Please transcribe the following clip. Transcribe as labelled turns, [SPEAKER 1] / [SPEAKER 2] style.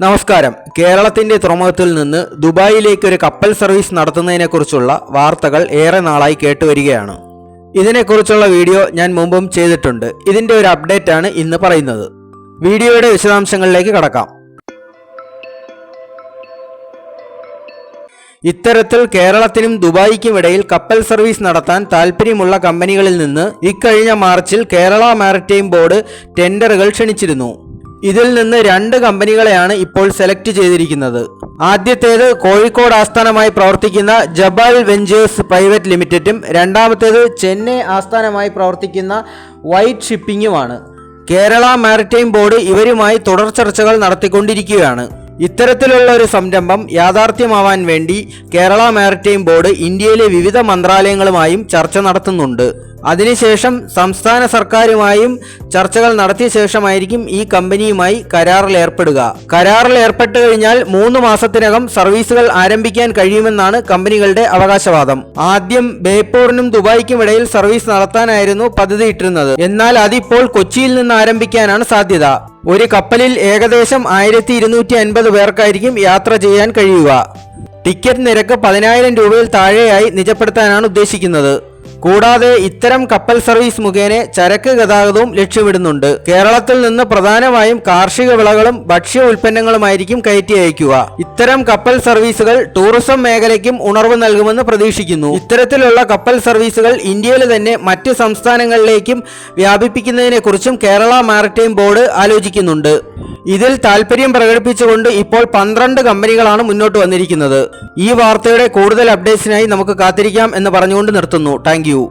[SPEAKER 1] നമസ്കാരം. കേരളത്തിന്റെ തുറമുഖത്തിൽ നിന്ന് ദുബായിലേക്ക് ഒരു കപ്പൽ സർവീസ് നടത്തുന്നതിനെക്കുറിച്ചുള്ള വാർത്തകൾ ഏറെ നാളായി കേട്ടുവരികയാണ്. ഇതിനെക്കുറിച്ചുള്ള വീഡിയോ ഞാൻ മുമ്പും ചെയ്തിട്ടുണ്ട്. ഇതിന്റെ ഒരു അപ്ഡേറ്റ് ആണ് ഇന്ന് പറയുന്നത്. വീഡിയോയുടെ വിശദാംശങ്ങളിലേക്ക് കടക്കാം. ഇത്തരത്തിൽ കേരളത്തിനും ദുബായിക്കും ഇടയിൽ കപ്പൽ സർവീസ് നടത്താൻ താൽപ്പര്യമുള്ള കമ്പനികളിൽ നിന്ന് ഇക്കഴിഞ്ഞ മാർച്ചിൽ കേരള മാരിടൈം ബോർഡ് ടെൻഡറുകൾ ക്ഷണിച്ചിരുന്നു. ഇതിൽ നിന്ന് 2 കമ്പനികളെയാണ് ഇപ്പോൾ സെലക്ട് ചെയ്തിരിക്കുന്നത്. ആദ്യത്തേത് കോഴിക്കോട് ആസ്ഥാനമായി പ്രവർത്തിക്കുന്ന ജബാൽ വെഞ്ചേഴ്സ് പ്രൈവറ്റ് ലിമിറ്റഡും രണ്ടാമത്തേത് ചെന്നൈ ആസ്ഥാനമായി പ്രവർത്തിക്കുന്ന വൈറ്റ് ഷിപ്പിംഗുമാണ്. കേരള മാരിടൈം ബോർഡ് ഇവരുമായി തുടർ ചർച്ചകൾ നടത്തിക്കൊണ്ടിരിക്കുകയാണ്. ഇത്തരത്തിലുള്ള ഒരു സംരംഭം യാഥാർത്ഥ്യമാവാൻ വേണ്ടി കേരള മാരിടൈം ബോർഡ് ഇന്ത്യയിലെ വിവിധ മന്ത്രാലയങ്ങളുമായും ചർച്ച നടത്തുന്നുണ്ട്. അതിനുശേഷം സംസ്ഥാന സർക്കാരുമായും ചർച്ചകൾ നടത്തിയ ശേഷമായിരിക്കും ഈ കമ്പനിയുമായി കരാറിൽ ഏർപ്പെടുക. കരാറിൽ ഏർപ്പെട്ടു കഴിഞ്ഞാൽ 3 മാസത്തിനകം സർവീസുകൾ ആരംഭിക്കാൻ കഴിയുമെന്നാണ് കമ്പനികളുടെ അവകാശവാദം. ആദ്യം ബേപ്പൂരിനും ദുബായിക്കും ഇടയിൽ സർവീസ് നടത്താനായിരുന്നു പദ്ധതിയിട്ടിരുന്നത്. എന്നാൽ അതിപ്പോൾ കൊച്ചിയിൽ നിന്ന് ആരംഭിക്കാനാണ് സാധ്യത. ഒരു കപ്പലിൽ ഏകദേശം 1250 പേർക്കായിരിക്കും യാത്ര ചെയ്യാൻ കഴിയുക. ടിക്കറ്റ് നിരക്ക് 10,000 രൂപയിൽ താഴെയായി നിജപ്പെടുത്താനാണ് ഉദ്ദേശിക്കുന്നത്. കൂടാതെ ഇത്തരം കപ്പൽ സർവീസ് മുഖേന ചരക്ക് ഗതാഗതവും ലക്ഷ്യമിടുന്നുണ്ട്. കേരളത്തിൽ നിന്ന് പ്രധാനമായും കാർഷിക വിളകളും ഭക്ഷ്യ ഉൽപ്പന്നങ്ങളുമായിരിക്കും കയറ്റി അയക്കുക. ഇത്തരം കപ്പൽ സർവീസുകൾ ടൂറിസം മേഖലയ്ക്കും ഉണർവ് നൽകുമെന്ന് പ്രതീക്ഷിക്കുന്നു. ഇത്തരത്തിലുള്ള കപ്പൽ സർവീസുകൾ ഇന്ത്യയിൽ തന്നെ മറ്റ് സംസ്ഥാനങ്ങളിലേക്കും വ്യാപിപ്പിക്കുന്നതിനെക്കുറിച്ചും കേരള മാരിടൈം ബോർഡ് ആലോചിക്കുന്നുണ്ട്. ഇതിൽ താൽപര്യം പ്രകടിപ്പിച്ചുകൊണ്ട് ഇപ്പോൾ 12 കമ്പനികളാണ് മുന്നോട്ട് വന്നിരിക്കുന്നത്. ഈ വാർത്തയുടെ കൂടുതൽ അപ്ഡേറ്റ്സിനായി നമുക്ക് കാത്തിരിക്കാം എന്ന് പറഞ്ഞുകൊണ്ട് നിർത്തുന്നു. Thank you.